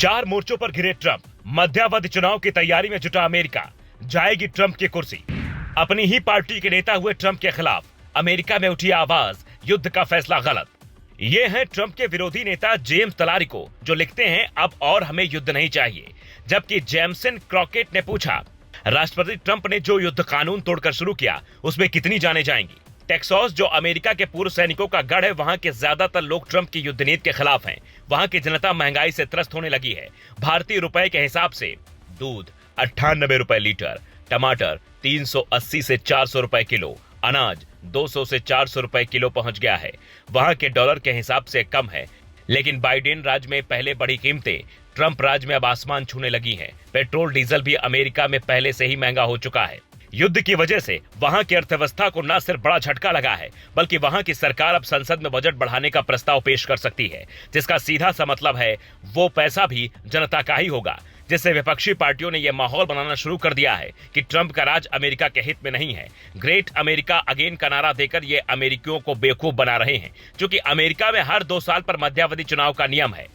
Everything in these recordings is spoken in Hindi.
4 मोर्चों पर घिरे ट्रंप। मध्यावधि चुनाव की तैयारी में जुटा अमेरिका। जाएगी ट्रंप की कुर्सी। अपनी ही पार्टी के नेता हुए ट्रंप के खिलाफ अमेरिका में उठी आवाज, युद्ध का फैसला गलत। ये हैं ट्रंप के विरोधी नेता जेम्स तलारिको, जो लिखते हैं अब और हमें युद्ध नहीं चाहिए। जबकि जेमसन क्रॉकेट ने पूछा, राष्ट्रपति ट्रंप ने जो युद्ध कानून तोड़कर शुरू किया उसमें कितनी जानें जाएंगी। टेक्सास, जो अमेरिका के पूर्व सैनिकों का गढ़ है, वहां के ज्यादातर लोग ट्रंप की युद्ध नीति के खिलाफ हैं। वहां की जनता महंगाई से त्रस्त होने लगी है। भारतीय रुपए के हिसाब से दूध 98 रुपए लीटर, टमाटर 380 से 400 रुपए किलो, अनाज 200 से 400 रुपए किलो पहुंच गया है। वहां के डॉलर के हिसाब से कम है। लेकिन बाइडेन राज में पहले बड़ी कीमतें ट्रंप राज में अब आसमान छूने लगी हैं। पेट्रोल डीजल भी अमेरिका में पहले से ही महंगा हो चुका है। युद्ध की वजह से वहां की अर्थव्यवस्था को न सिर्फ बड़ा झटका लगा है, बल्कि वहां की सरकार अब संसद में बजट बढ़ाने का प्रस्ताव पेश कर सकती है, जिसका सीधा सा मतलब है वो पैसा भी जनता का ही होगा। जिससे विपक्षी पार्टियों ने यह माहौल बनाना शुरू कर दिया है कि ट्रंप का राज अमेरिका के हित में नहीं है। ग्रेट अमेरिका अगेन का नारा देकर ये अमेरिकियों को बेवकूफ बना रहे हैं, क्योंकि अमेरिका में हर 2 साल पर मध्यावधि चुनाव का नियम है।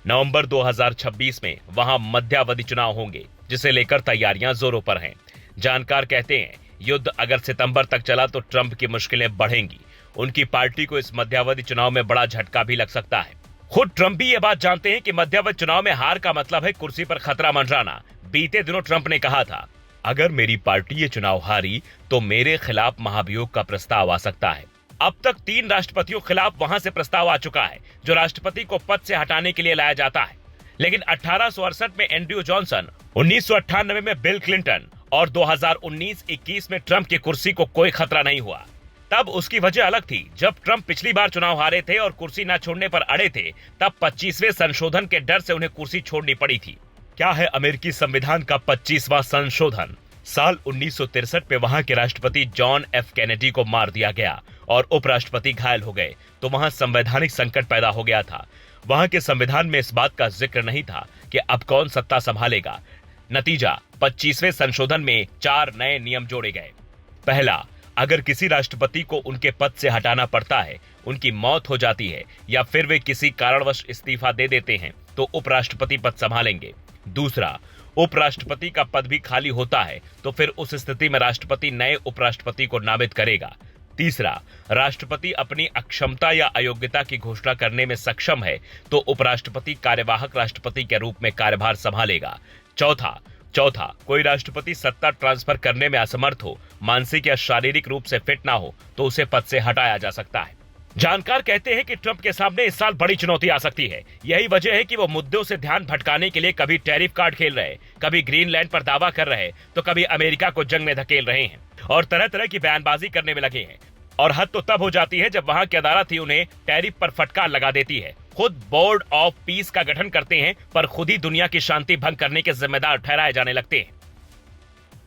नवंबर 2026 में वहां मध्यावधि चुनाव होंगे, जिसे लेकर तैयारियां जोरों पर हैं। जानकार कहते हैं, युद्ध अगर सितंबर तक चला तो ट्रंप की मुश्किलें बढ़ेंगी। उनकी पार्टी को इस मध्यावधि चुनाव में बड़ा झटका भी लग सकता है। खुद ट्रंप भी ये बात जानते हैं कि मध्यावधि चुनाव में हार का मतलब है कुर्सी पर खतरा मंडराना। बीते दिनों ट्रंप ने कहा था, अगर मेरी पार्टी ये चुनाव हारी तो मेरे खिलाफ महाभियोग का प्रस्ताव आ सकता है। अब तक 3 राष्ट्रपतियों के खिलाफ वहां से प्रस्ताव आ चुका है, जो राष्ट्रपति को पद से हटाने के लिए लाया जाता है। लेकिन 1868 में एंड्रयू जॉनसन, 1998 में बिल क्लिंटन और 2019-21 में ट्रंप की कुर्सी को कोई खतरा नहीं हुआ। तब उसकी वजह अलग थी। जब ट्रंप पिछली बार चुनाव हारे थे और कुर्सी न छोड़ने पर अड़े थे, तब 25वें संशोधन के डर से उन्हें कुर्सी छोड़नी पड़ी थी। क्या है अमेरिकी संविधान का 25वां संशोधन? साल 1963 में वहां के राष्ट्रपति जॉन एफ कैनेडी को मार दिया गया और उपराष्ट्रपति घायल हो गए, तो वहां संवैधानिक संकट पैदा हो गया था। वहां के संविधान में इस बात का जिक्र नहीं था कि अब कौन सत्ता संभालेगा। नतीजा, 25वें संशोधन में 4 नए नियम जोड़े गए। पहला, अगर किसी राष्ट्रपति को उनके पद से हटाना पड़ता है, उनकी मौत हो जाती है या फिर वे किसी कारणवश इस्तीफा दे देते हैं, तो उपराष्ट्रपति पद संभालेंगे। दूसरा, उपराष्ट्रपति का पद भी खाली होता है तो फिर उस स्थिति में राष्ट्रपति नए उपराष्ट्रपति को नामित करेगा। तीसरा, राष्ट्रपति अपनी अक्षमता या अयोग्यता की घोषणा करने में सक्षम है तो उपराष्ट्रपति कार्यवाहक राष्ट्रपति के रूप में कार्यभार संभालेगा। चौथा, कोई राष्ट्रपति सत्ता ट्रांसफर करने में असमर्थ हो, मानसिक या शारीरिक रूप से फिट ना हो, तो उसे पद से हटाया जा सकता है। जानकार कहते हैं कि ट्रंप के सामने इस साल बड़ी चुनौती आ सकती है। यही वजह है कि वो मुद्दों से ध्यान भटकाने के लिए कभी टैरिफ कार्ड खेल रहे, कभी ग्रीनलैंड पर दावा कर रहे, तो कभी अमेरिका को जंग में धकेल रहे हैं और तरह तरह की बयानबाजी करने में लगे हैं। और हद तो तब हो जाती है जब वहां की अदालत ही उन्हें टैरिफ पर फटकार लगा देती है। खुद बोर्ड ऑफ पीस का गठन करते हैं, पर खुद ही दुनिया की शांति भंग करने के जिम्मेदार ठहराए जाने लगते हैं।